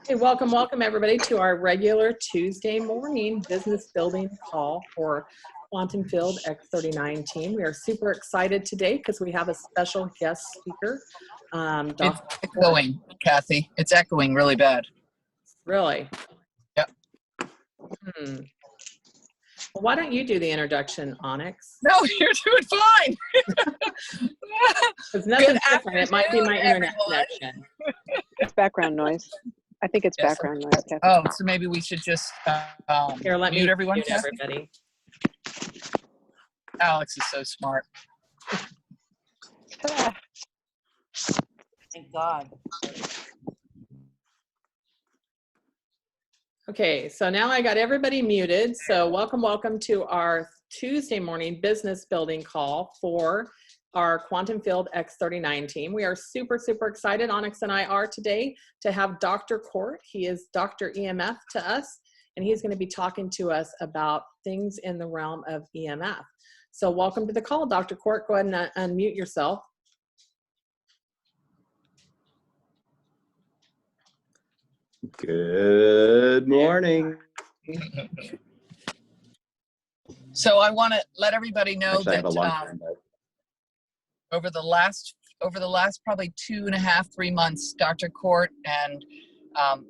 Hey, welcome everybody to our regular Tuesday morning business building call for Quantum Field X39 team. We are super excited today because we have a special guest speaker. It's echoing, Kathy. It's echoing really bad. Really? Yep. Well, why don't you do the introduction, Onyx? No, you're doing fine. Because nothing's different. It might be my internet connection. It's background noise. I think it's Yes. background noise, Kathy. Oh, so maybe we should just Here, let me mute everyone. mute everybody. Alex is so smart. Thank God. Okay, so now I got everybody muted. So welcome to our Tuesday morning business building call for our Quantum Field X39 team. We are super excited, Onyx and I are today, to have Dr. Kort. He is Dr. EMF to us, and he's going to be talking to us about things in the realm of EMF. So welcome to the call, Dr. Kort. Go ahead and unmute yourself. Good morning. So I want to let everybody know Actually, I have a that long time, but over the last probably 2.5, 3 months, Dr. Kort and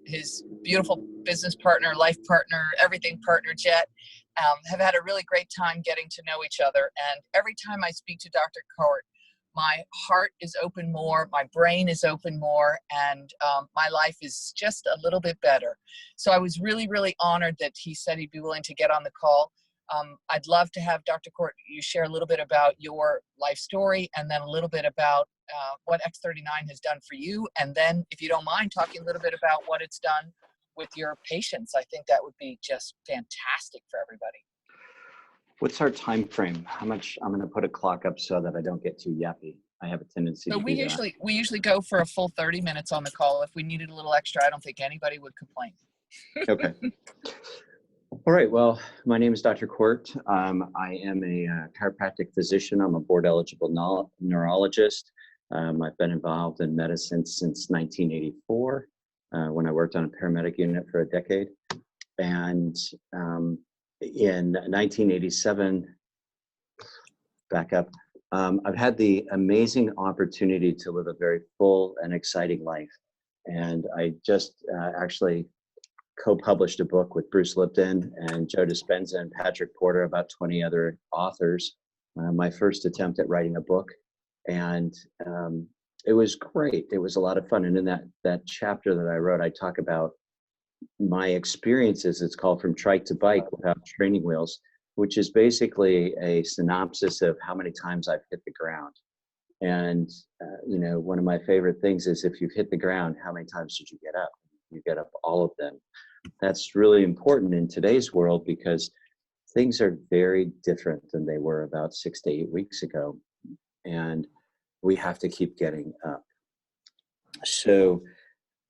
his beautiful business partner, life partner, everything partner, Jet, have had a really great time getting to know each other. And every time I speak to Dr. Kort, my heart is open more, my brain is open more, and my life is just a little bit better. So I was really honored that he said he'd be willing to get on the call. I'd love to have Dr. Kort, you share a little bit about your life story and then a little bit about what X39 has done for you. And then, if you don't mind, talking a little bit about what it's done with your patients. I think that would be just fantastic for everybody. what's our time frame? How much? I'm going to put a clock up so that I don't get too yappy. I have a tendency So to we do that. usually go for a full 30 minutes on the call. If we needed a little extra, I don't think anybody would complain. Okay. All right. Well, my name is Dr. Kort. I am a chiropractic physician. I'm a board-eligible neurologist. I've been involved in medicine since 1984 when I worked on a paramedic unit for a decade. And in 1987, back up, I've had the amazing opportunity to live a very full and exciting life. And I just actually co-published a book with Bruce Lipton and Joe Dispenza and Patrick Porter, about 20 other authors. My first attempt at writing a book, and it was great. It was a lot of fun. And in that chapter that I wrote, I talk about my experiences. It's called From Trike to Bike Without Training Wheels, which is basically a synopsis of how many times I've hit the ground. And one of my favorite things is, if you've hit the ground, how many times did you get up? You get up all of them. That's really important in today's world because things are very different than they were about 6 to 8 weeks ago. And we have to keep getting up. So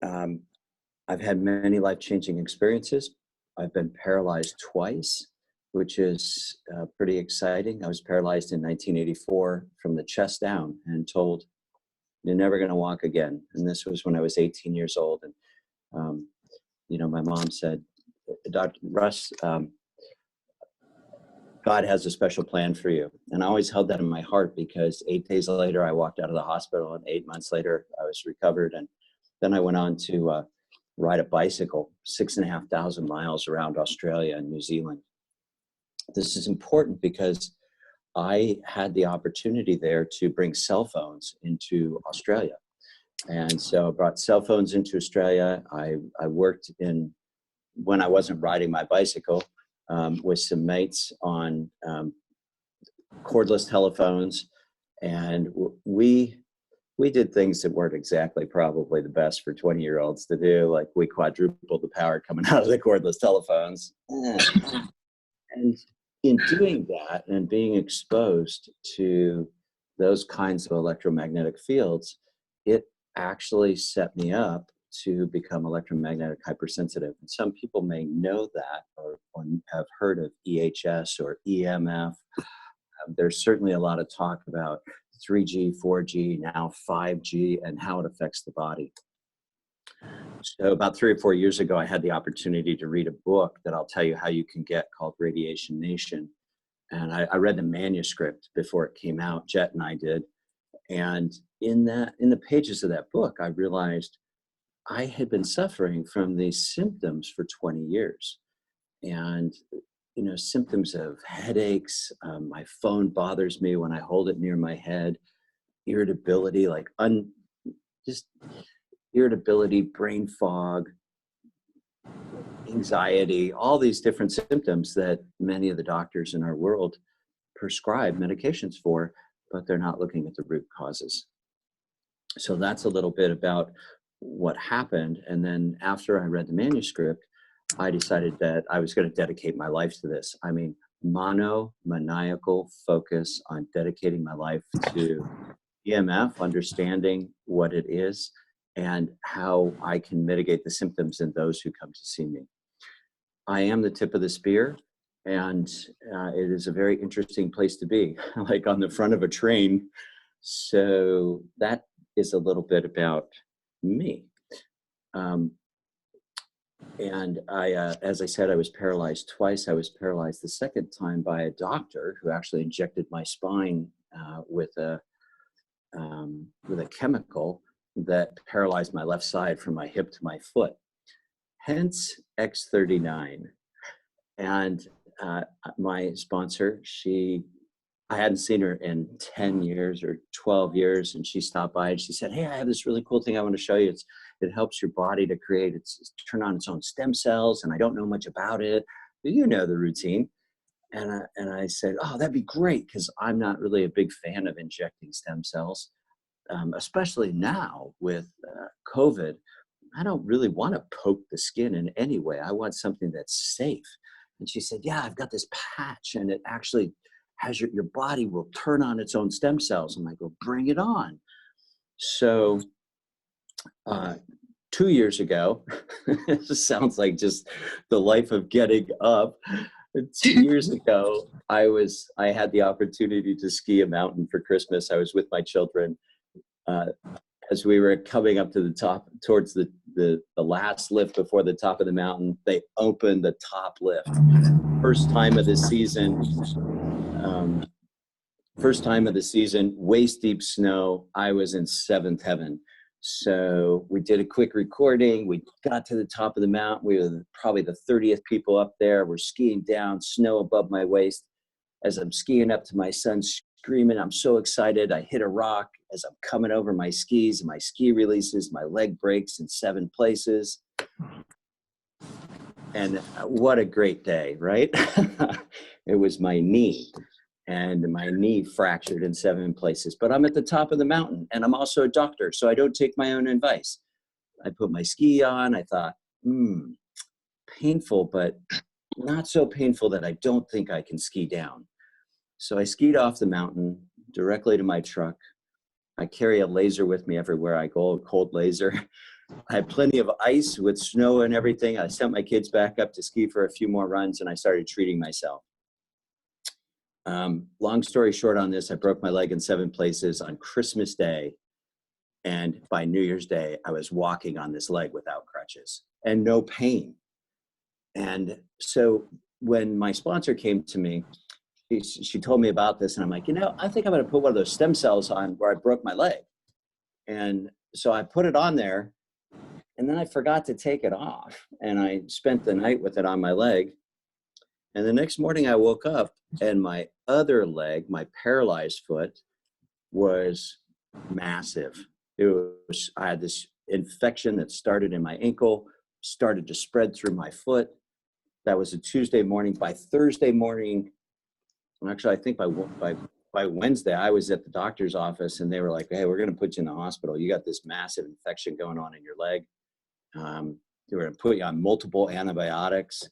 I've had many life-changing experiences. I've been paralyzed twice, which is pretty exciting. I was paralyzed in 1984 from the chest down and told, you're never going to walk again. And this was when I was 18 years old. And my mom said, Dr. Russ, God has a special plan for you. And I always held that in my heart because 8 days later, I walked out of the hospital, and 8 months later, I was recovered. And then I went on to ride a bicycle 6,500 miles around Australia and New Zealand. This is important because I had the opportunity there to bring cell phones into Australia. And so I brought cell phones into Australia. I worked when I wasn't riding my bicycle, with some mates on cordless telephones. And we did things that weren't exactly probably the best for 20-year-olds to do. Like, we quadrupled the power coming out of the cordless telephones. And in doing that and being exposed to those kinds of electromagnetic fields, it actually set me up to become electromagnetic hypersensitive. And some people may know that or have heard of EHS or EMF. There's certainly a lot of talk about 3G, 4G, now 5G, and how it affects the body. So about 3 or 4 years ago, I had the opportunity to read a book that I'll tell you how you can get, called Radiation Nation. And I read the manuscript before it came out. Jet and I did. And in the pages of that book, I realized I had been suffering from these symptoms for 20 years. And, symptoms of headaches. My phone bothers me when I hold it near my head. Irritability, just irritability, brain fog, anxiety, all these different symptoms that many of the doctors in our world prescribe medications for, but they're not looking at the root causes. So that's a little bit about what happened. And then after I read the manuscript, I decided that I was going to dedicate my life to this. I mean, maniacal focus on dedicating my life to EMF, understanding what it is and how I can mitigate the symptoms in those who come to see me. I am the tip of the spear, and it is a very interesting place to be, like on the front of a train. So that is a little bit about me. And I, as I said, I was paralyzed twice. I was paralyzed the second time by a doctor who actually injected my spine with a chemical that paralyzed my left side from my hip to my foot. Hence X39. And my sponsor, I hadn't seen her in 10 years or 12 years. And she stopped by and she said, "Hey, I have this really cool thing I want to show you. It helps your body to turn on its own stem cells. And I don't know much about it. But you know the routine." And I said, "Oh, that'd be great." Because I'm not really a big fan of injecting stem cells, especially now with COVID. I don't really want to poke the skin in any way. I want something that's safe. And she said, "Yeah, I've got this patch and it actually has your body will turn on its own stem cells." And I go, "Bring it on." So 2 years ago, this sounds like just the life of getting up. 2 years ago, I had the opportunity to ski a mountain for Christmas. I was with my children. As we were coming up to the top, towards the last lift before the top of the mountain, they opened the top lift. First time of the season, waist deep snow. I was in seventh heaven. So we did a quick recording. We got to the top of the mountain. We were probably the 30th people up there. We're skiing down, snow above my waist. As I'm skiing up to my son screaming, I'm so excited. I hit a rock as I'm coming over my skis, and my ski releases, my leg breaks in 7 places. And what a great day, right? It was my knee, and my knee fractured in 7 places. But I'm at the top of the mountain, and I'm also a doctor, so I don't take my own advice. I put my ski on. I thought, painful, but not so painful that I don't think I can ski down. So I skied off the mountain directly to my truck. I carry a laser with me everywhere I go, a cold laser. I had plenty of ice with snow and everything. I sent my kids back up to ski for a few more runs, and I started treating myself. Long story short on this, I broke my leg in 7 places on Christmas Day. And by New Year's Day, I was walking on this leg without crutches and no pain. And so when my sponsor came to me, she told me about this, and I'm like, I think I'm going to put one of those stem cells on where I broke my leg. And so I put it on there, and then I forgot to take it off. And I spent the night with it on my leg. And the next morning I woke up, and my other leg, my paralyzed foot, was massive. I had this infection that started in my ankle, started to spread through my foot. That was a Tuesday morning. By Thursday morning, actually, I think by Wednesday, I was at the doctor's office, and they were like, "Hey, we're going to put you in the hospital. You got this massive infection going on in your leg. They were going to put you on multiple antibiotics."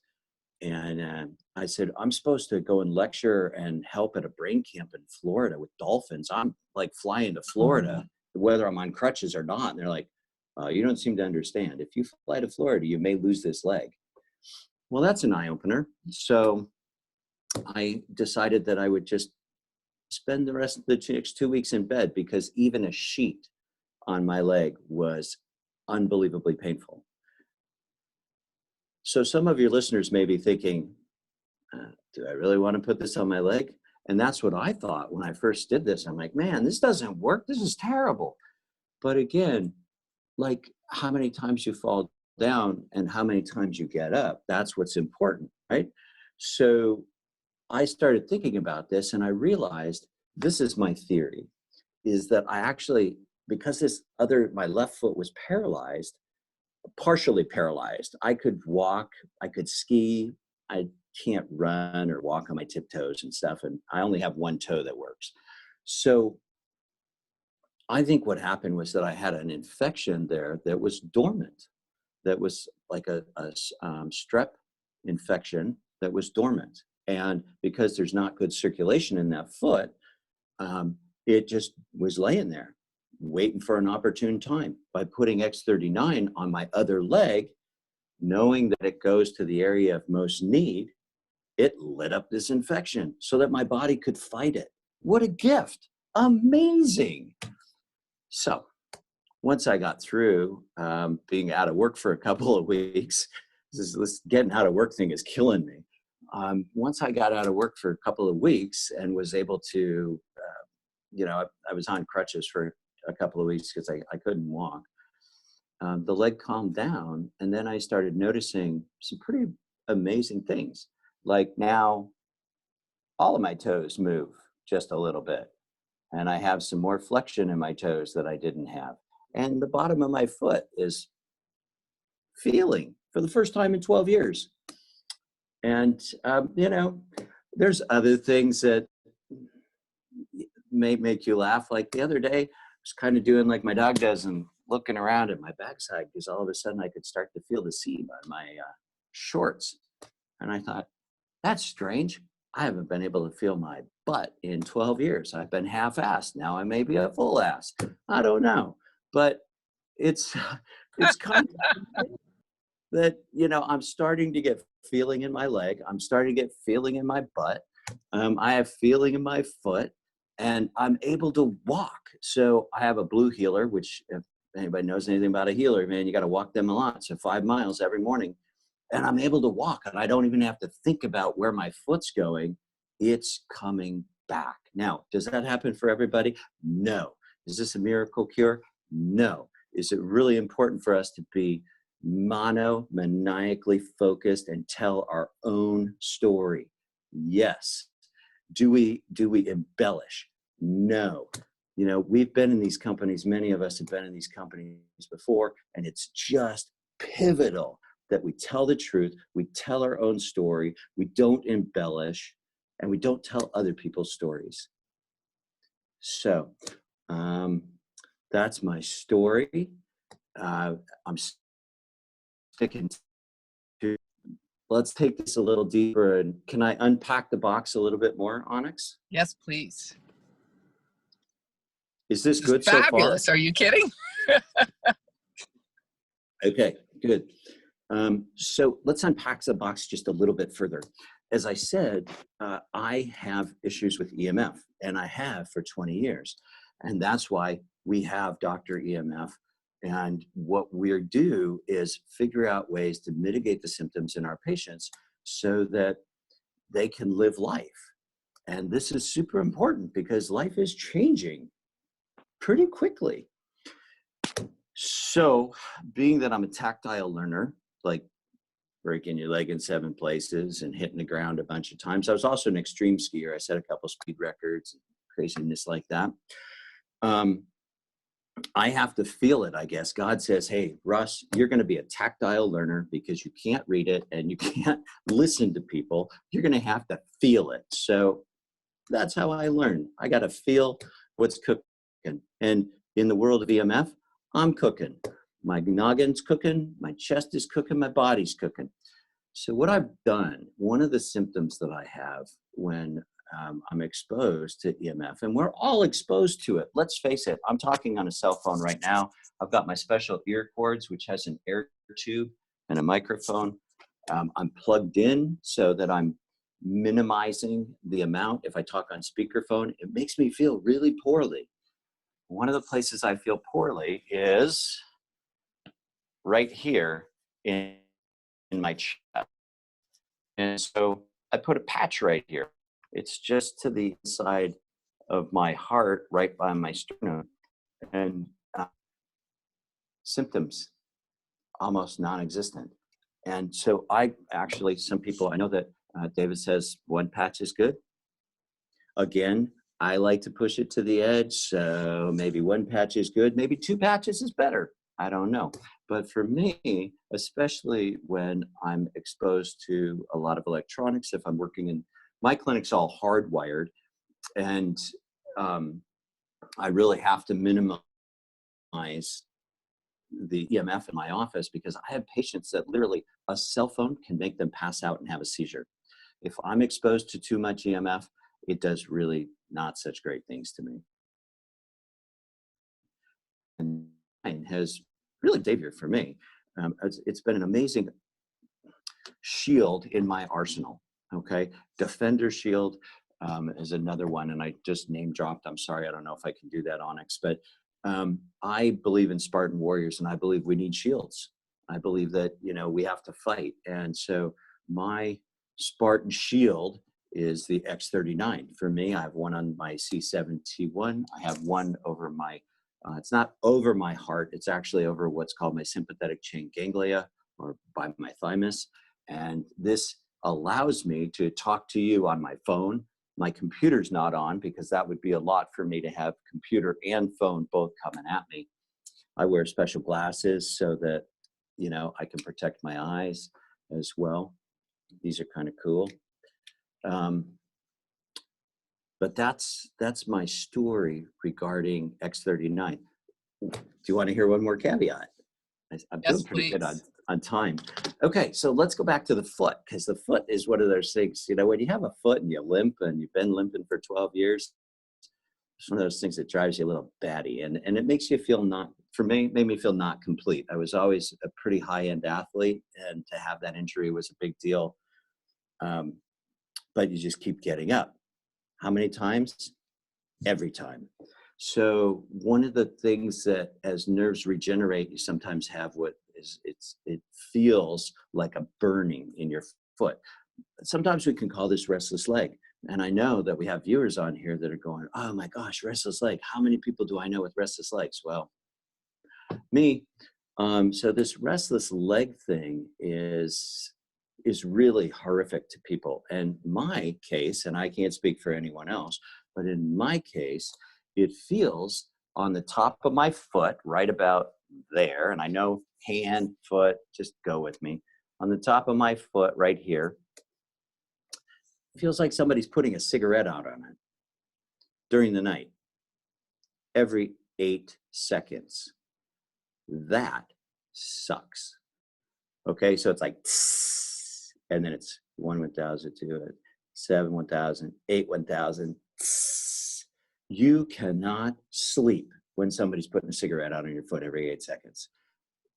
And I said, "I'm supposed to go and lecture and help at a brain camp in Florida with dolphins. I'm like flying to Florida, whether I'm on crutches or not." And they're like, "You don't seem to understand. If you fly to Florida, you may lose this leg." Well, that's an eye opener. So I decided that I would just spend the rest of the next 2 weeks in bed, because even a sheet on my leg was unbelievably painful. So some of your listeners may be thinking, do I really want to put this on my leg? And that's what I thought when I first did this. I'm like, man, this doesn't work. This is terrible. But again, like how many times you fall down and how many times you get up, that's what's important, right? So I started thinking about this and I realized this is my theory, is that I actually, because my left foot was paralyzed, partially paralyzed. I could walk, I could ski, I can't run or walk on my tiptoes and stuff. And I only have one toe that works. So I think what happened was that I had an infection there that was dormant, that was like a strep infection that was dormant. And because there's not good circulation in that foot, it just was laying there, waiting for an opportune time. By putting X39 on my other leg, knowing that it goes to the area of most need, it lit up this infection so that my body could fight it. What a gift. Amazing. So once I got through being out of work for a couple of weeks, this getting out of work thing is killing me. Once I got out of work for a couple of weeks and was able to, I was on crutches for a couple of weeks because I couldn't walk. The leg calmed down, and then I started noticing some pretty amazing things. Like now, all of my toes move just a little bit, and I have some more flexion in my toes that I didn't have. And the bottom of my foot is feeling for the first time in 12 years. And, there's other things that may make you laugh. Like the other day, I was kind of doing like my dog does and looking around at my backside because all of a sudden I could start to feel the seam on my shorts. And I thought, that's strange. I haven't been able to feel my butt in 12 years. I've been half-assed. Now I may be a full ass. I don't know. But it's kind of that, I'm starting to get feeling in my leg. I'm starting to get feeling in my butt. I have feeling in my foot, and I'm able to walk. So I have a blue healer, which if anybody knows anything about a healer, man, you got to walk them a lot. So 5 miles every morning. And I'm able to walk, and I don't even have to think about where my foot's going. It's coming back. Now, does that happen for everybody? No. Is this a miracle cure? No. Is it really important for us to be maniacally focused and tell our own story? Yes. Do we embellish? No. We've been in these companies, many of us have been in these companies before, and it's just pivotal that we tell the truth, we tell our own story, we don't embellish, and we don't tell other people's stories. So that's my story. I'm sticking to, let's take this a little deeper. And can I unpack the box a little bit more, Onyx? Yes, please. Is this good so far? Fabulous. Are you kidding? Okay, good. So let's unpack the box just a little bit further. As I said, I have issues with EMF, and I have for 20 years. And that's why we have Dr. EMF. And what we do is figure out ways to mitigate the symptoms in our patients so that they can live life. And this is super important because life is changing pretty quickly. So being that I'm a tactile learner, like breaking your leg in 7 places and hitting the ground a bunch of times. I was also an extreme skier. I set a couple speed records, craziness like that. I have to feel it, I guess. God says, hey, Russ, you're going to be a tactile learner because you can't read it and you can't listen to people. You're going to have to feel it. So that's how I learn. I got to feel what's cooking. And in the world of EMF, I'm cooking. My noggin's cooking, my chest is cooking, my body's cooking. So what I've done, one of the symptoms that I have when I'm exposed to EMF, and we're all exposed to it. Let's face it, I'm talking on a cell phone right now. I've got my special ear cords, which has an air tube and a microphone. I'm plugged in so that I'm minimizing the amount. If I talk on speakerphone, it makes me feel really poorly. One of the places I feel poorly is right here in in my chest. And so I put a patch right here. It's just to the side of my heart, right by my sternum, and symptoms almost non-existent. And so I actually, some people, I know that David says one patch is good. Again, I like to push it to the edge. So maybe one patch is good. Maybe two patches is better. I don't know. But for me, especially when I'm exposed to a lot of electronics, if I'm working in my clinic's all hardwired, and I really have to minimize the EMF in my office because I have patients that literally a cell phone can make them pass out and have a seizure. If I'm exposed to too much EMF, it does really not such great things to me. And has really savior for me. It's been an amazing shield in my arsenal. Okay, Defender Shield is another one, and I just name dropped. I'm sorry, I don't know if I can do that, Onyx, but I believe in Spartan warriors, and I believe we need shields. I believe that we have to fight, and so my Spartan shield is the X39. For me, I have one on my C7T1. I have one over my. It's not over my heart. It's actually over what's called my sympathetic chain ganglia, or by my thymus, and this allows me to talk to you on my phone. My computer's not on because that would be a lot for me to have computer and phone both coming at me. I wear special glasses so that, I can protect my eyes as well. These are kind of cool. But that's my story regarding X39. Do you want to hear one more caveat? I'm Yes, doing pretty good please. on time. Okay, so let's go back to the foot, because the foot is one of those things, when you have a foot and you limp and you've been limping for 12 years, it's one of those things that drives you a little batty, and it makes you feel made me feel not complete. I was always a pretty high-end athlete, and to have that injury was a big deal. But you just keep getting up. How many times? Every time. So one of the things that as nerves regenerate, you sometimes have it feels like a burning in your foot. Sometimes we can call this restless leg. And I know that we have viewers on here that are going, oh my gosh, restless leg. How many people do I know with restless legs? Well, me. So this restless leg thing is really horrific to people. And my case, and I can't speak for anyone else, but in my case, it feels on the top of my foot, right about there. And I know hand, foot, just go with me. On the top of my foot, right here, it feels like somebody's putting a cigarette out on it during the night, every 8 seconds. That sucks. Okay, so it's like, and then it's 1 1000, 2 7 1000, 8 1000. You cannot sleep when somebody's putting a cigarette out on your foot every 8 seconds.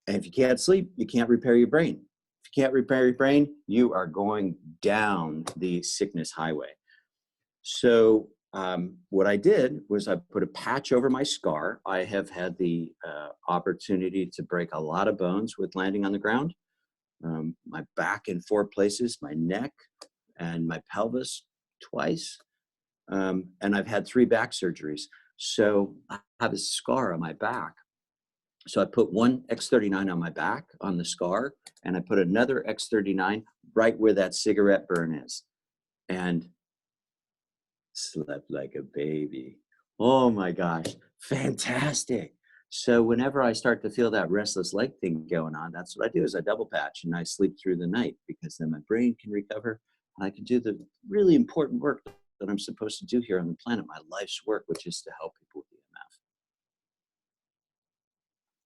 And if you can't sleep, you can't repair your brain. If you can't repair your brain, you are going down the sickness highway. So what I did was I put a patch over my scar. I have had the opportunity to break a lot of bones with landing on the ground. My back in 4 places, my neck and my pelvis twice. And I've had 3 back surgeries. So I have a scar on my back. So I put one X39 on my back on the scar, and I put another X39 right where that cigarette burn is. And slept like a baby. Oh my gosh, fantastic. So whenever I start to feel that restless leg thing going on, that's what I do is I double patch and I sleep through the night, because then my brain can recover and I can do the really important work that I'm supposed to do here on the planet, my life's work, which is to help people with EMF.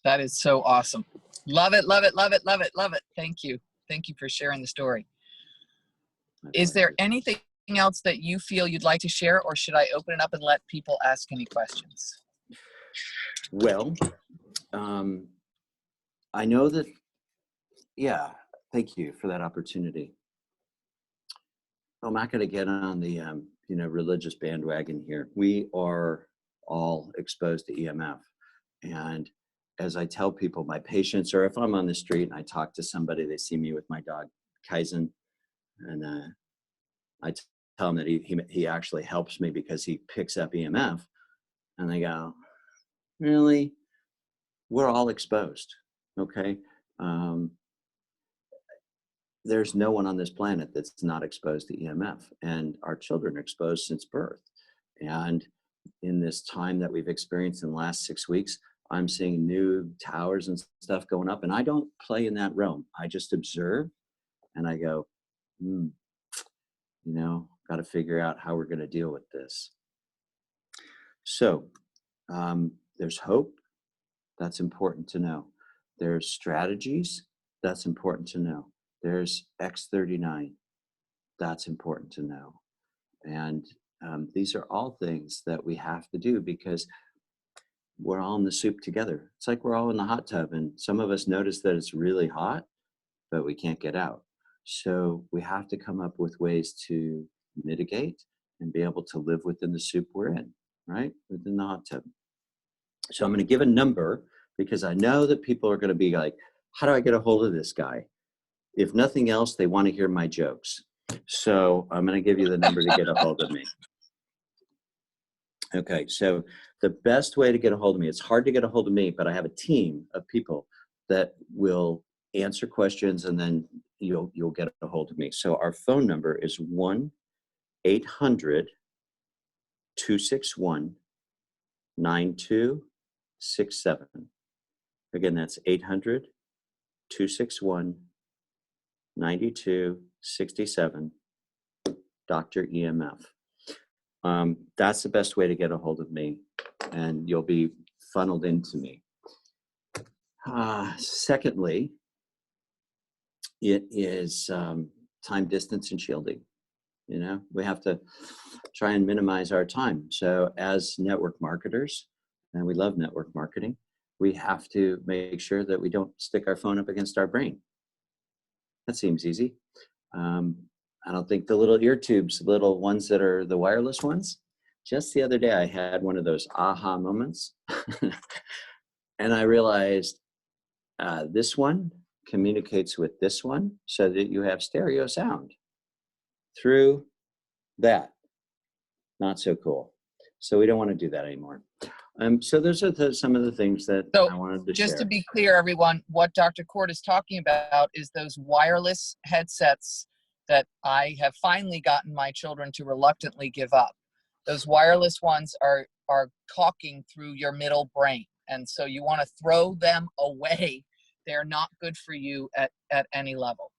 That is so awesome. Love it, love it, love it, love it, love it. Thank you. Thank you for sharing the story. Is there anything else that you feel you'd like to share, or should I open it up and let people ask any questions? Well, I know that, yeah, thank you for that opportunity. I'm not going to get on the religious bandwagon here. We are all exposed to EMF, and as I tell people, my patients, or if I'm on the street and I talk to somebody, they see me with my dog, Kaizen, and I tell him that he actually helps me because he picks up EMF. And they go, really? We're all exposed, okay? Um, there's no one on this planet that's not exposed to EMF, and our children are exposed since birth. And in this time that we've experienced in the last 6 weeks, I'm seeing new towers and stuff going up, and I don't play in that realm. I just observe and I go, got to figure out how we're going to deal with this. So there's hope. That's important to know. There's strategies. That's important to know. There's X39. That's important to know. And these are all things that we have to do because we're all in the soup together. It's like we're all in the hot tub, and some of us notice that it's really hot, but we can't get out. So we have to come up with ways to mitigate and be able to live within the soup we're in, right? Within the hot tub. So I'm going to give a number because I know that people are going to be like, how do I get a hold of this guy? If nothing else, they want to hear my jokes. So I'm going to give you the number to get a hold of me. Okay, so the best way to get a hold of me, it's hard to get a hold of me, but I have a team of people that will answer questions, and then you'll get a hold of me. So our phone number is 1-800-261-9267. Again, that's 800-261-9267, Dr. EMF. That's the best way to get a hold of me, and you'll be funneled into me. Secondly, it is time, distance, and shielding. We have to try and minimize our time. So as network marketers, and we love network marketing, we have to make sure that we don't stick our phone up against our brain. That seems easy. I don't think the little ear tubes, little ones that are the wireless ones. Just the other day, I had one of those aha moments. And I realized this one communicates with this one so that you have stereo sound through that. Not so cool. So we don't want to do that anymore. So those are some of the things that I wanted to share. Just to be clear, everyone, what Dr. Kort is talking about is those wireless headsets that I have finally gotten my children to reluctantly give up. Those wireless ones are talking through your middle brain. And so you want to throw them away. They're not good for you at any level.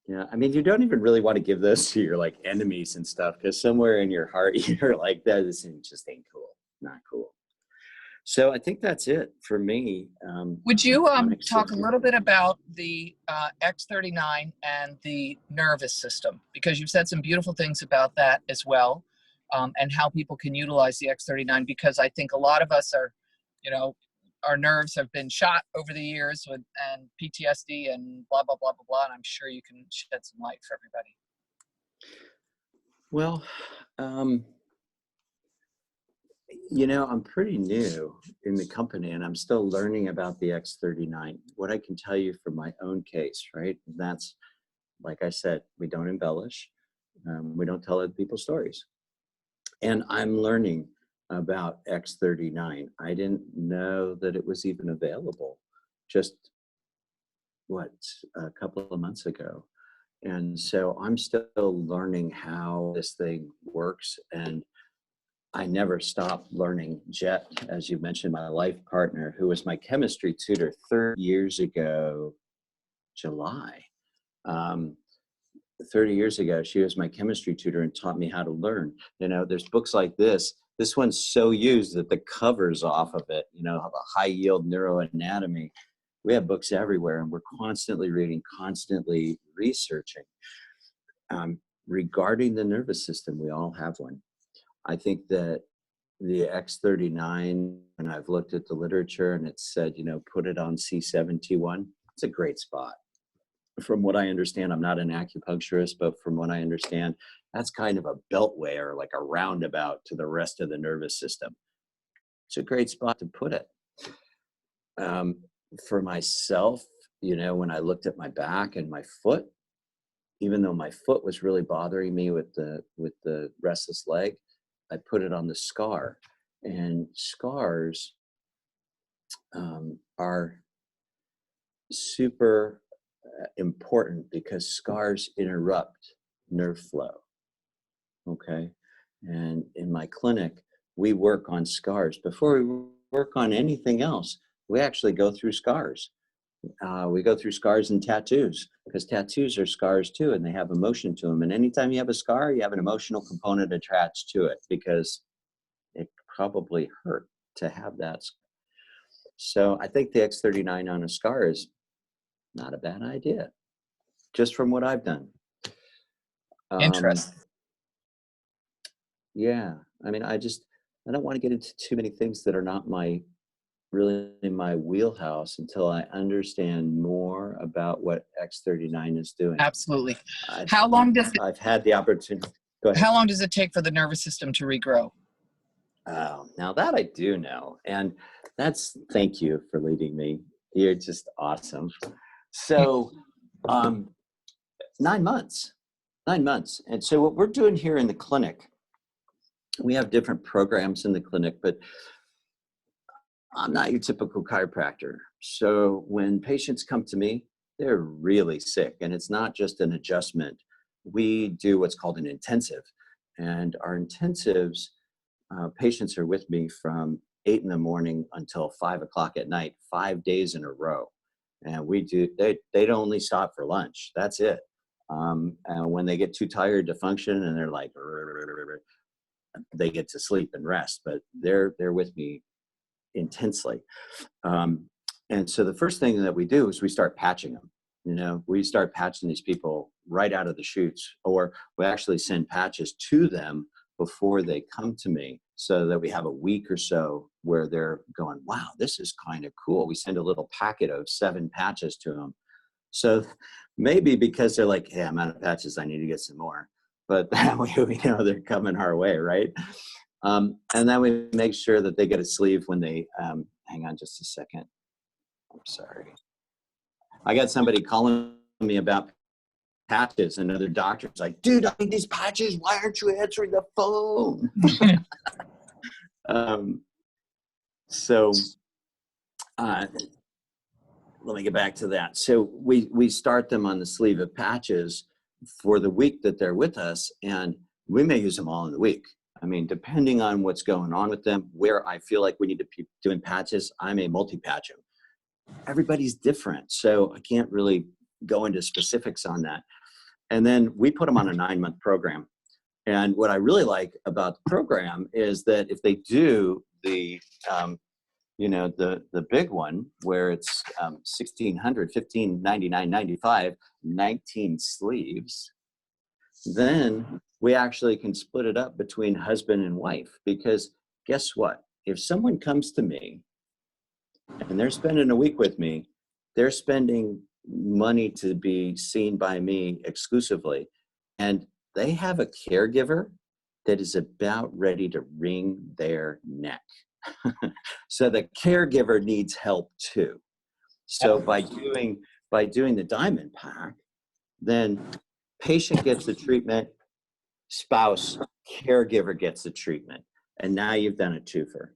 Yeah, I mean, you don't even really want to give those to your enemies and stuff, because somewhere in your heart, you're like, this just ain't cool, not cool. So I think that's it for me. Would you talk a little bit about the X39 and the nervous system? Because you've said some beautiful things about that as well, and how people can utilize the X39, because I think a lot of us are, our nerves have been shot over the years and PTSD and blah, blah, blah, blah, blah. And I'm sure you can shed some light for everybody. Well, I'm pretty new in the company, and I'm still learning about the X39. What I can tell you from my own case, right? That's, like I said, we don't embellish. We don't tell other people's stories. And I'm learning about X39. I didn't know that it was even available just, a couple of months ago. And so I'm still learning how this thing works, and I never stopped learning. Jet, as you mentioned, my life partner, who was my chemistry tutor 30 years ago, July. 30 years ago, she was my chemistry tutor and taught me how to learn. There's books like this. This one's so used that the cover's off of it, the high yield neuroanatomy. We have books everywhere, and we're constantly reading, constantly researching. Regarding the nervous system, we all have one. I think that the X39, and I've looked at the literature and it said, put it on C7T1. It's a great spot. From what I understand, I'm not an acupuncturist, but from what I understand, that's kind of a beltway or like a roundabout to the rest of the nervous system. It's a great spot to put it. Um, for myself, when I looked at my back and my foot, even though my foot was really bothering me with the restless leg, I put it on the scar. And scars are super important because scars interrupt nerve flow. Okay. And in my clinic, we work on scars. Before we work on anything else, we actually go through scars. We go through scars and tattoos because tattoos are scars too, and they have emotion to them. And anytime you have a scar, you have an emotional component attached to it because it probably hurt to have that. So I think the X39 on a scar is not a bad idea, just from what I've done. Interesting. Yeah, I mean, I don't want to get into too many things that are not really in my wheelhouse until I understand more about what X39 is doing. Absolutely. I've, How long does I've had the opportunity. Go ahead. How long does it take for the nervous system to regrow? Now that I do know, and thank you for leading me. You're just awesome. So, 9 months, 9 months. And so what we're doing here in the clinic, we have different programs in the clinic, but I'm not your typical chiropractor. So when patients come to me, they're really sick, and it's not just an adjustment. We do what's called an intensive, and our intensives, patients are with me from 8 in the morning until 5 o'clock at night, 5 days in a row. And they'd only stop for lunch. That's it. And when they get too tired to function and they're like, they get to sleep and rest, but they're with me intensely. And so the first thing that we do is we start patching them. We start patching these people right out of the chutes, or we actually send patches to them before they come to me so that we have a week or so where they're going, wow, this is kind of cool. We send a little packet of 7 patches to them. So maybe because they're like, hey, I'm out of patches, I need to get some more. But that way we know they're coming our way, right? And then we make sure that they get a sleeve when they, hang on just a second. I'm sorry. I got somebody calling me about patches, and other doctors like, dude, I need these patches. Why aren't you answering the phone? So let me get back to that. So we start them on the sleeve of patches for the week that they're with us, and we may use them all in the week. I mean, depending on what's going on with them, where I feel like we need to be doing patches, I may multi-patch them. Everybody's different, so I can't really go into specifics on that. And then we put them on a 9-month program. And what I really like about the program is that if they do the big one where it's 1,600, 1,599.95, 19 sleeves, then we actually can split it up between husband and wife. Because guess what? If someone comes to me and they're spending a week with me, they're spending money to be seen by me exclusively, and they have a caregiver that is about ready to wring their neck. So the caregiver needs help too. So by doing the diamond pack, then patient gets the treatment, spouse, caregiver gets the treatment, and now you've done a twofer.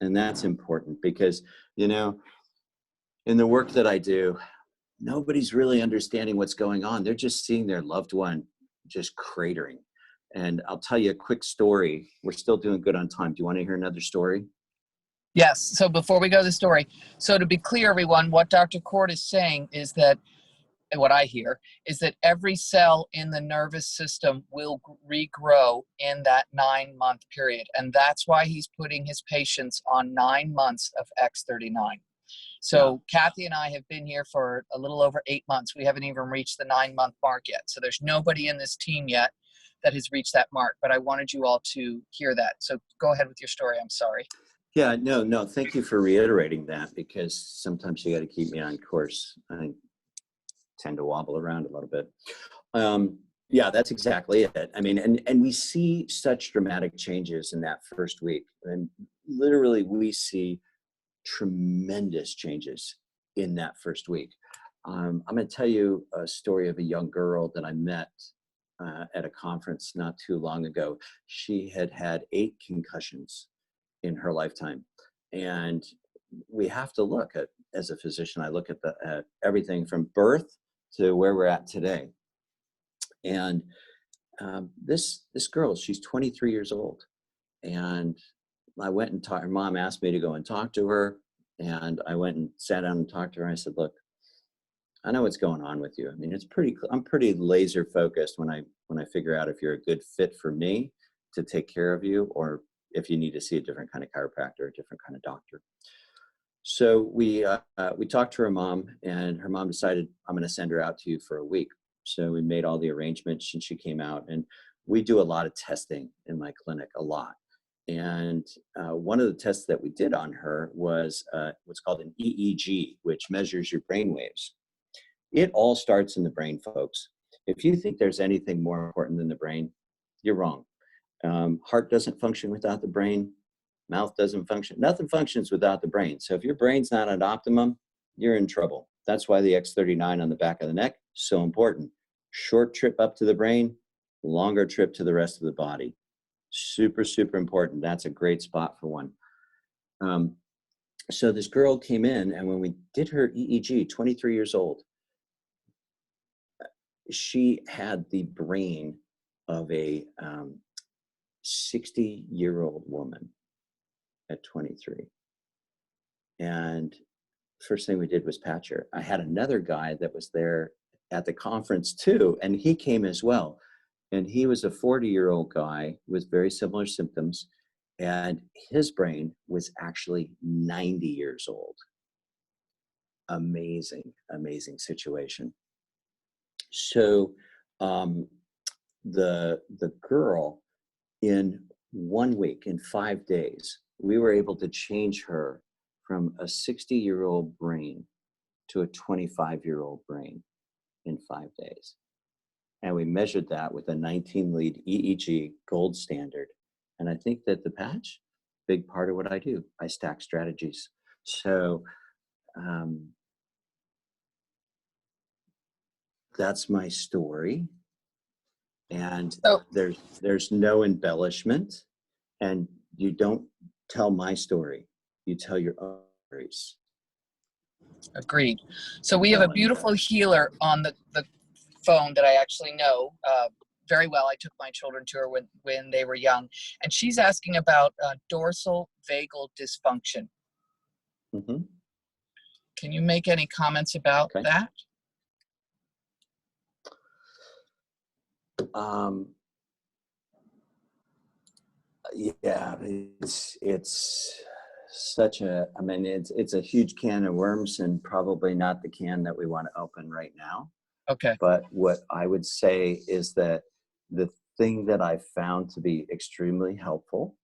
And that's important because, in the work that I do, nobody's really understanding what's going on. They're just seeing their loved one just cratering. And I'll tell you a quick story. We're still doing good on time. Do you want to hear another story? Yes. So before we go to the story, so to be clear, everyone, what Dr. Kort is saying is that, and what I hear, is that every cell in the nervous system will regrow in that 9-month period. And that's why he's putting his patients on 9 months of X39. So Kathy and I have been here for a little over 8 months. We haven't even reached the 9-month mark yet. So there's nobody in this team yet that has reached that mark. But I wanted you all to hear that. So go ahead with your story. I'm sorry. Yeah, no. Thank you for reiterating that, because sometimes you got to keep me on course. I tend to wobble around a little bit. Yeah, that's exactly it. I mean, and we see such dramatic changes in that first week. And literally we see tremendous changes in that first week. I'm going to tell you a story of a young girl that I met at a conference not too long ago. She had had 8 concussions in her lifetime. And we have to look at, as a physician, I look at everything from birth to where we're at today. And this girl, she's 23 years old. And I went and talked, her mom asked me to go and talk to her. And I went and sat down and talked to her. I said, look, I know what's going on with you. I mean, I'm pretty laser focused when I figure out if you're a good fit for me to take care of you, or if you need to see a different kind of chiropractor, a different kind of doctor. So we talked to her mom, and her mom decided, I'm going to send her out to you for a week. So we made all the arrangements, and she came out, and we do a lot of testing in my clinic, a lot. And one of the tests that we did on her was what's called an EEG, which measures your brain waves. It all starts in the brain, folks. If you think there's anything more important than the brain, you're wrong. Heart doesn't function without the brain. Mouth doesn't function. Nothing functions without the brain. So if your brain's not at optimum, you're in trouble. That's why the X39 on the back of the neck, so important. Short trip up to the brain, longer trip to the rest of the body. Super, super important. That's a great spot for one. So this girl came in, and when we did her EEG, 23 years old, she had the brain of a 60-year-old woman at 23. And first thing we did was patch her. I had another guy that was there at the conference too, and he came as well. And he was a 40-year-old guy with very similar symptoms, and his brain was actually 90 years old. Amazing, amazing situation. So the girl, in 1 week, in 5 days, we were able to change her from a 60-year-old brain to a 25-year-old brain in 5 days. And we measured that with a 19-lead EEG gold standard. And I think that the patch, big part of what I do, I stack strategies. So that's my story. And there's no embellishment, and you don't tell my story, you tell your own stories. Agreed. So we have a beautiful healer on the phone that I actually know very well. I took my children to her when they were young, and she's asking about dorsal vagal dysfunction. Mm-hmm. Can you make any comments about that? Yeah, it's such a, I mean, it's a huge can of worms, and probably not the can that we want to open right now. Okay. But what I would say is that the thing that I found to be extremely helpful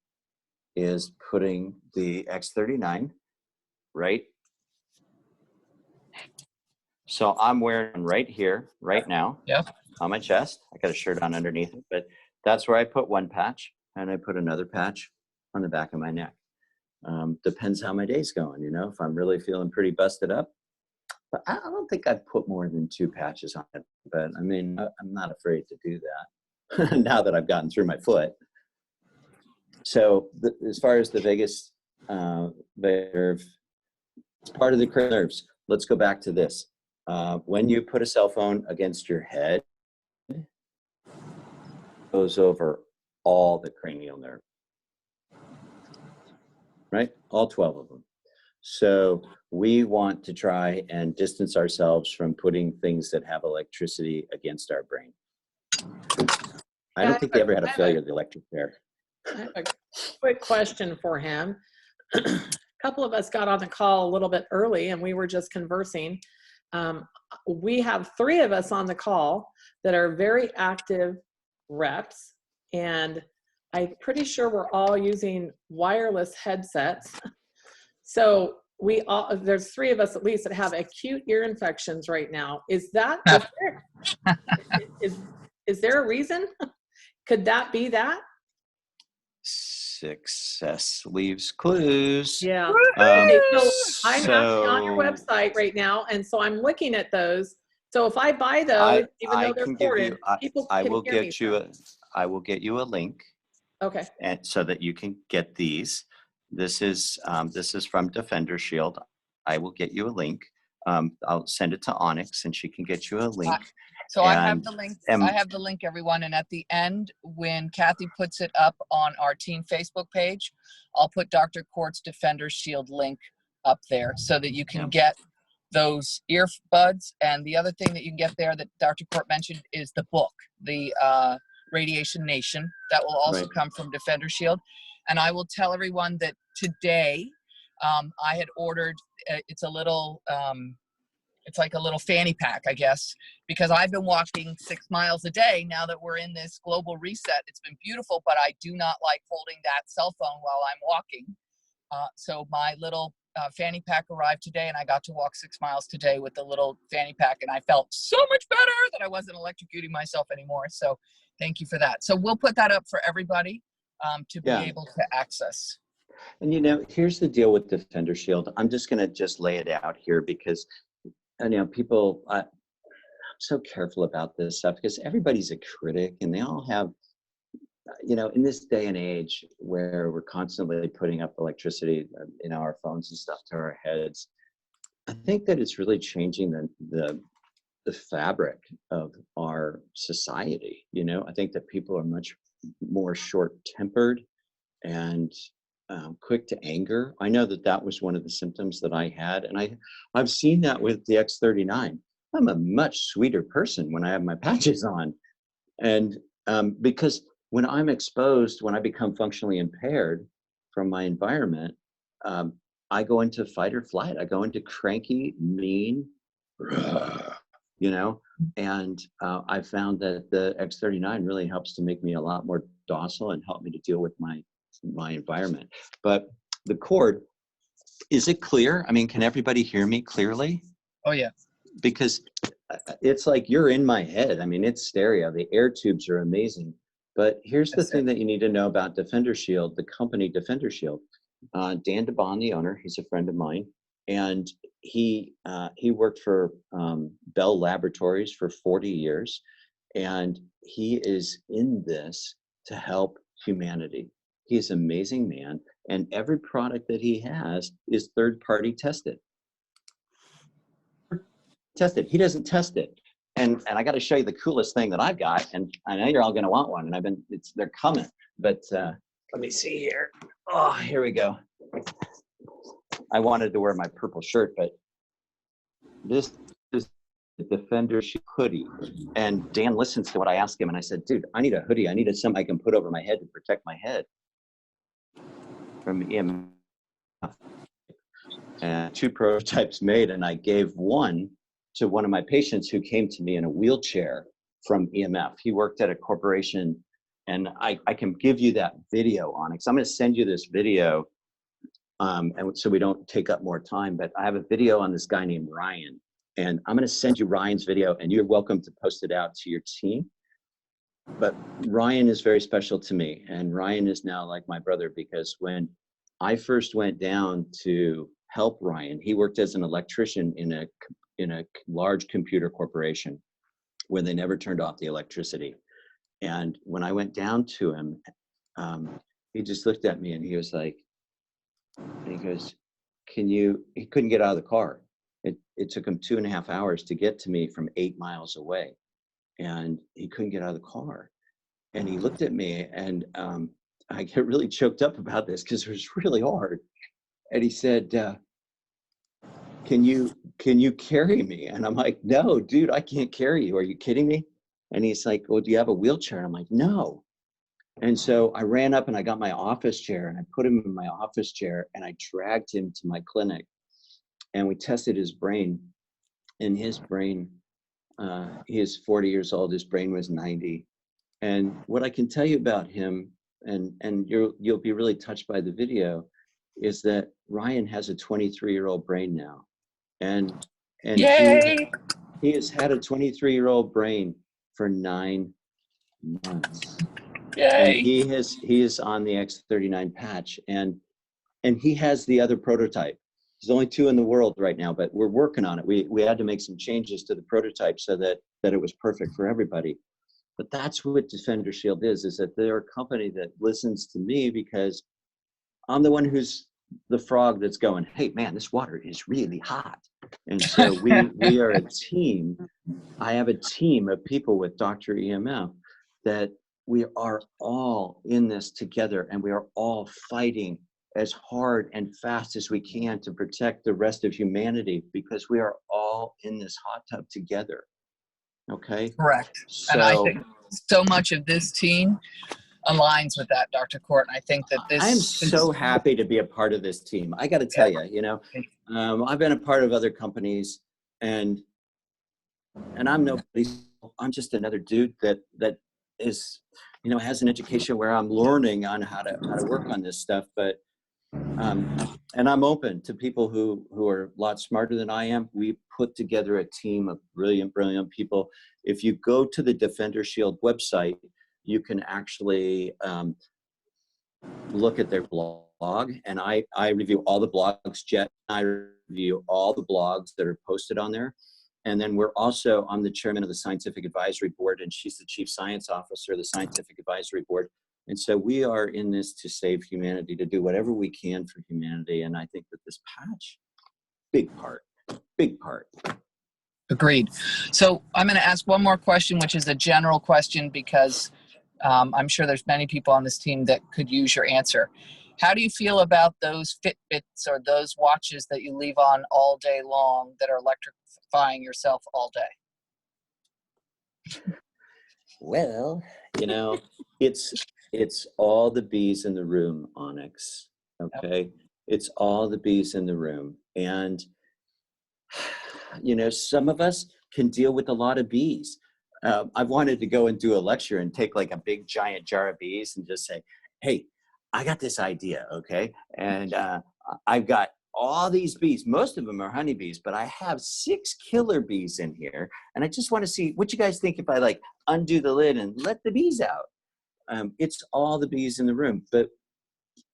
is putting the X39 right. So I'm wearing right here, right now, on my chest. I got a shirt on underneath it, but that's where I put one patch, and I put another patch on the back of my neck. Depends how my day's going, you know, if I'm really feeling pretty busted up. But I don't think I'd put more than 2 patches on it. But I mean, I'm not afraid to do that now that I've gotten through my foot. So as far as the vagus nerve, part of the cranial nerves, let's go back to this. When you put a cell phone against your head, it goes over all the cranial nerve, right? All 12 of them. So we want to try and distance ourselves from putting things that have electricity against our brain. I don't think they ever had a failure of the electric there. I have a quick question for him. A couple of us got on the call a little bit early, and we were just conversing. We have 3 of us on the call that are very active reps, and I'm pretty sure we're all using wireless headsets. So there's 3 of us at least that have acute ear infections right now. Is there a reason? Could that be that? Success leaves clues. Yeah. Um, Okay, so I'm actually on your so website right now, and so I'm looking at those. So if I buy those, even I though they're can give corded, you, people I can will hear me get you from. I will get you a link, Okay. and so that you can get these. This is from Defender Shield. I will get you a link. I'll send it to Onyx, and she can get you a link. So I have And the link. and I have the link, everyone. And at the end, when Kathy puts it up on our team Facebook page, I'll put Dr. Kort's Defender Shield link up there so that you can Yeah. get those earbuds. And the other thing that you can get there that Dr. Kort mentioned is the book, the Radiation Nation, that will also Right. come from Defender Shield. And I will tell everyone that today I had ordered, it's a little, it's like a little fanny pack, I guess, because I've been walking 6 miles a day now that we're in this global reset. It's been beautiful, but I do not like holding that cell phone while I'm walking. So my little fanny pack arrived today, and I got to walk 6 miles today with the little fanny pack, and I felt so much better that I wasn't electrocuting myself anymore. So thank you for that. So we'll put that up for everybody to be able to access. And here's the deal with Defender Shield. I'm just going to just lay it out here because, people, I'm so careful about this stuff because everybody's a critic and they all have, in this day and age where we're constantly putting up electricity in our phones and stuff to our heads, I think that it's really changing the fabric of our society. I think that people are much more short-tempered and quick to anger. I know that was one of the symptoms that I had, and I've seen that with the X39. I'm a much sweeter person when I have my patches on, and because when I'm exposed, when I become functionally impaired from my environment, I go into fight or flight. I go into cranky, mean, and I found that the X39 really helps to make me a lot more docile and help me to deal with my environment. But the cord, is it clear? I mean, can everybody hear me clearly? Oh yeah. Because it's like you're in my head. I mean, it's stereo. The air tubes are amazing. But here's the thing that you need to know about Defender Shield, the company Defender Shield. Dan DeBon, the owner, he's a friend of mine, and he worked for Bell Laboratories for 40 years, and he is in this to help humanity. He's an amazing man, and every product that he has is third-party tested. He doesn't test it. And I got to show you the coolest thing that I've got, and I know you're all going to want one, and they're coming. But let me see here. Oh, here we go. I wanted to wear my purple shirt, but this is the Defender hoodie. And Dan listens to what I ask him, and I said, dude, I need a hoodie. I need something I can put over my head to protect my head from EMF. And 2 prototypes made, and I gave one to one of my patients who came to me in a wheelchair from EMF. He worked at a corporation, and I can give you that video on it. So I'm going to send you this video, and so we don't take up more time, but I have a video on this guy named Ryan, and I'm going to send you Ryan's video, and you're welcome to post it out to your team. But Ryan is very special to me, and Ryan is now like my brother, because when I first went down to help Ryan, he worked as an electrician in a large computer corporation where they never turned off the electricity. And when I went down to him, he just looked at me and he was like, and he goes, he couldn't get out of the car. It took him 2.5 hours to get to me from 8 miles away. And he couldn't get out of the car. And he looked at me, and I get really choked up about this because it was really hard. And he said, can you carry me? And I'm like, no, dude, I can't carry you. Are you kidding me? And he's like, well, do you have a wheelchair? And I'm like, no. And so I ran up and I got my office chair, and I put him in my office chair, and I dragged him to my clinic, and we tested his brain. And his brain, he is 40 years old. His brain was 90. And what I can tell you about him, and you'll be really touched by the video, is that Ryan has a 23-year-old brain now. And Yay! he has had a 23-year-old brain for 9 months. And Yay. he is on the X39 patch, and he has the other prototype. There's only 2 in the world right now, but we're working on it. We had to make some changes to the prototype so that it was perfect for everybody. But that's what Defender Shield is that they're a company that listens to me because I'm the one who's the frog that's going, hey man, this water is really hot. And so we are a team. I have a team of people with Dr. EMF that we are all in this together, and we are all fighting as hard and fast as we can to protect the rest of humanity, because we are all in this hot tub together. Okay. Correct. So, and I think so much of this team aligns with that, Dr. Kort. And I think that I am so happy to be a part of this team. I got to tell you, I've been a part of other companies, and I'm nobody. I'm just another dude that is, has an education where I'm learning on how to work on this stuff. But and I'm open to people who are a lot smarter than I am. We put together a team of brilliant people. If you go to the Defender Shield website, you can actually look at their blog, and I review all the blogs. Jet and I review all the blogs that are posted on there. And then I'm the chairman of the Scientific Advisory Board, and she's the chief science officer of the Scientific Advisory Board. And so we are in this to save humanity, to do whatever we can for humanity. And I think that this patch, big part. Agreed. So I'm going to ask one more question, which is a general question, because I'm sure there's many people on this team that could use your answer. How do you feel about those Fitbits or those watches that you leave on all day long that are electrifying yourself all day? Well, it's all the bees in the room, Onyx. Okay. It's all the bees in the room. And, some of us can deal with a lot of bees. I've wanted to go and do a lecture and take like a big giant jar of bees and just say, hey, I got this idea. Okay. And I've got all these bees. Most of them are honeybees, but I have 6 killer bees in here. And I just want to see what you guys think if I undo the lid and let the bees out. It's all the bees in the room, but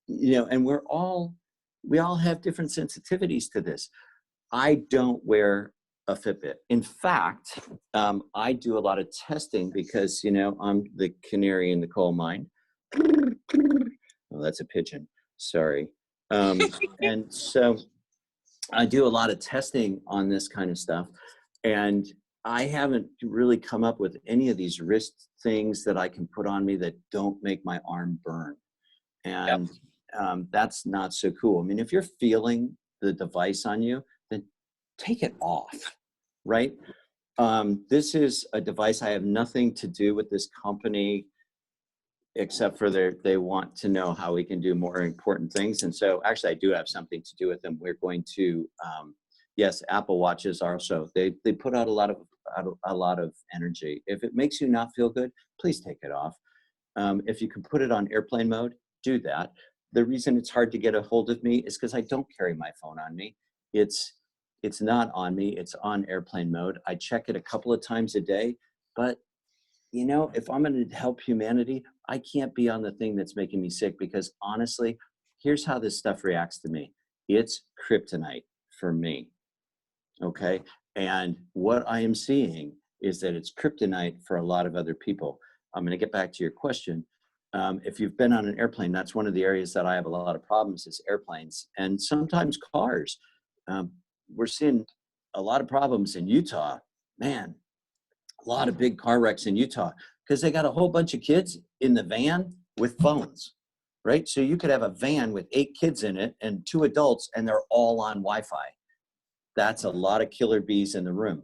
and we all have different sensitivities to this. I don't wear a Fitbit. In fact, I do a lot of testing because, I'm the canary in the coal mine. Oh, that's a pigeon. Sorry. And so I do a lot of testing on this kind of stuff. And I haven't really come up with any of these wrist things that I can put on me that don't make my arm burn. And that's not so cool. I mean, if you're feeling the device on you, then take it off, right? This is a device. I have nothing to do with this company except for they want to know how we can do more important things. And so actually I do have something to do with them. We're going to, yes, Apple Watches are also, they put out a lot of energy. If it makes you not feel good, please take it off. If you can put it on airplane mode, do that. The reason it's hard to get a hold of me is because I don't carry my phone on me. It's not on me. It's on airplane mode. I check it a couple of times a day, but if I'm going to help humanity, I can't be on the thing that's making me sick, because honestly, here's how this stuff reacts to me. It's kryptonite for me. Okay. And what I am seeing is that it's kryptonite for a lot of other people. I'm going to get back to your question. If you've been on an airplane, that's one of the areas that I have a lot of problems is airplanes and sometimes cars. We're seeing a lot of problems in Utah, man, a lot of big car wrecks in Utah because they got a whole bunch of kids in the van with phones, right? So you could have a van with 8 kids in it and 2 adults and they're all on Wi-Fi. That's a lot of killer bees in the room.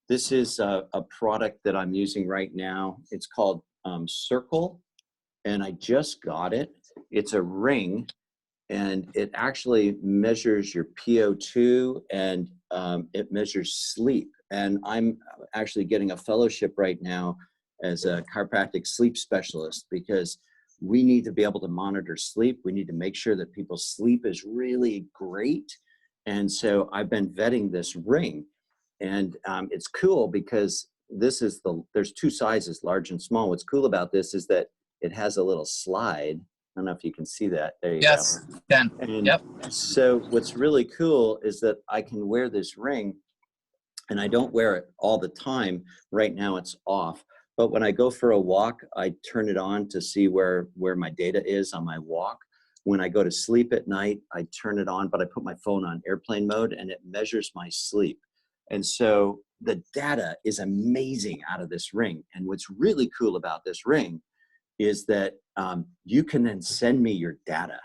This is a product that I'm using right now. It's called Circle, and I just got it. It's a ring, and it actually measures your PO2 and it measures sleep. And I'm actually getting a fellowship right now as a chiropractic sleep specialist, because we need to be able to monitor sleep. We need to make sure that people's sleep is really great. And so I've been vetting this ring, and it's cool because there's 2 sizes, large and small. What's cool about this is that it has a little slide. I don't know if you can see that. There you Yes, go. then. And Yep. so what's really cool is that I can wear this ring, and I don't wear it all the time. Right now it's off. But when I go for a walk, I turn it on to see where my data is on my walk. When I go to sleep at night, I turn it on, but I put my phone on airplane mode and it measures my sleep. And so the data is amazing out of this ring. And what's really cool about this ring is that you can then send me your data.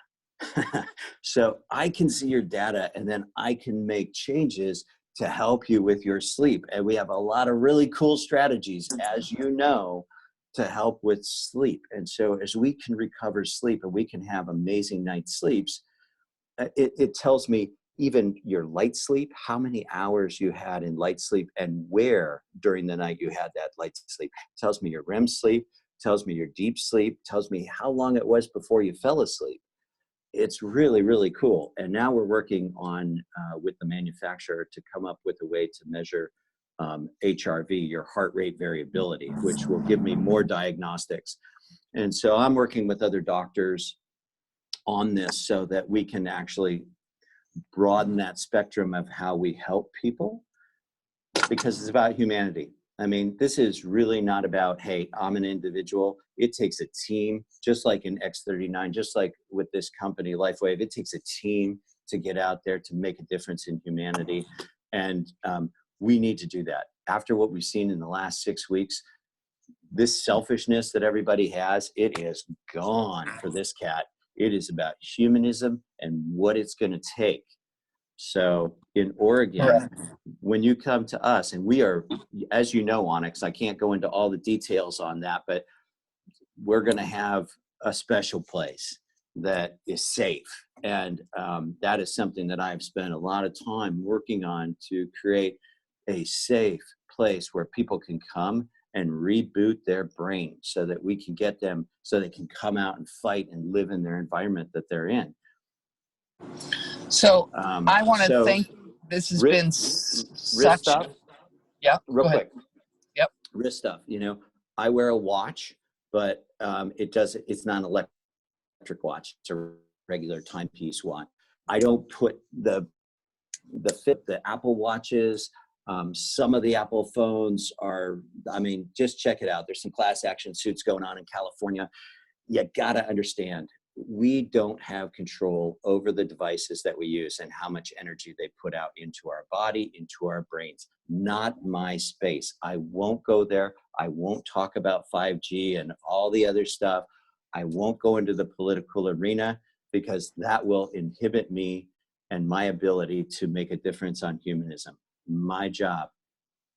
So I can see your data and then I can make changes to help you with your sleep. And we have a lot of really cool strategies, as you know, to help with sleep. And so as we can recover sleep and we can have amazing night sleeps, it tells me even your light sleep, how many hours you had in light sleep and where during the night you had that light sleep. It tells me your REM sleep, tells me your deep sleep, tells me how long it was before you fell asleep. It's really, really cool. And now we're working on with the manufacturer to come up with a way to measure HRV, your heart rate variability, which will give me more diagnostics. And so I'm working with other doctors on this so that we can actually broaden that spectrum of how we help people, because it's about humanity. I mean, this is really not about, hey, I'm an individual. It takes a team, just like in X39, just like with this company, LifeWave, it takes a team to get out there to make a difference in humanity. And we need to do that. After what we've seen in the last 6 weeks, this selfishness that everybody has, it is gone for this cat. It is about humanism and what it's going to take. So in Oregon, when you come to us, and we are, as you know, Onyx, I can't go into all the details on that, but we're going to have a special place that is safe. And that is something that I've spent a lot of time working on, to create a safe place where people can come and reboot their brain so that we can get them so they can come out and fight and live in their environment that they're in. So I want to thank you. This has been wrist such. stuff. Yeah. Real quick. Yep. Wrist stuff. You know, I wear a watch, but it's not an electric watch. It's a regular timepiece watch. I don't put the Apple watches. Some of the Apple phones are, I mean, just check it out. There's some class action suits going on in California. You gotta understand, we don't have control over the devices that we use and how much energy they put out into our body, into our brains. Not my space. I won't go there. I won't talk about 5G and all the other stuff. I won't go into the political arena, because that will inhibit me and my ability to make a difference on humanism. My job,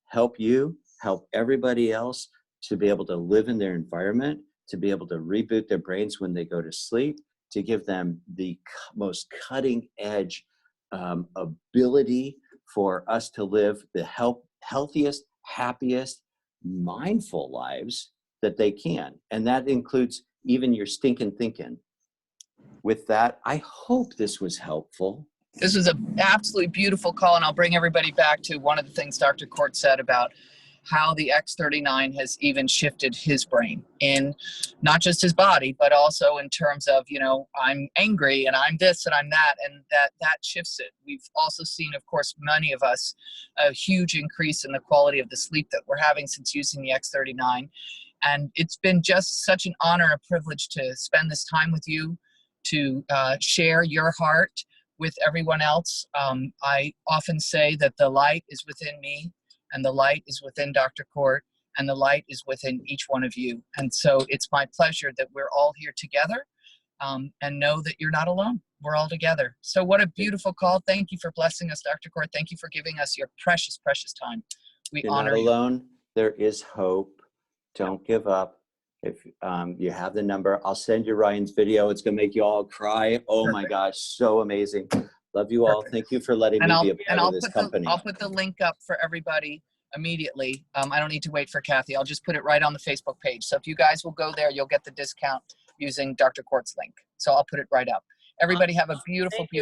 help you, help everybody else to be able to live in their environment, to be able to reboot their brains when they go to sleep, to give them the most cutting edge ability for us to live the healthiest, happiest, mindful lives that they can. And that includes even your stinking thinking. With that, I hope this was helpful. This was an absolutely beautiful call, and I'll bring everybody back to one of the things Dr. Kort said about how the X39 has even shifted his brain, in not just his body, but also in terms of, you know, I'm angry and I'm this and I'm that, and that shifts it. We've also seen, of course, many of us, a huge increase in the quality of the sleep that we're having since using the X39. And it's been just such an honor and privilege to spend this time with you, to share your heart with everyone else. I often say that the light is within me, and the light is within Dr. Kort, and the light is within each one of you. And so it's my pleasure that we're all here together, and know that you're not alone. We're all together. So what a beautiful call. Thank you for blessing us, Dr. Kort. Thank you for giving us your precious, precious time. We honor you. You're not alone. There is hope. Don't give up. If you have the number, I'll send you Ryan's video. It's going to make you all cry. Oh my gosh, so amazing. Love you all. Thank you for letting me be a part of this company. I'll put the link up for everybody immediately. I don't need to wait for Kathy. I'll just put it right on the Facebook page. So if you guys will go there, you'll get the discount using Dr. Kort's link. So I'll put it right up. Everybody have a beautiful, beautiful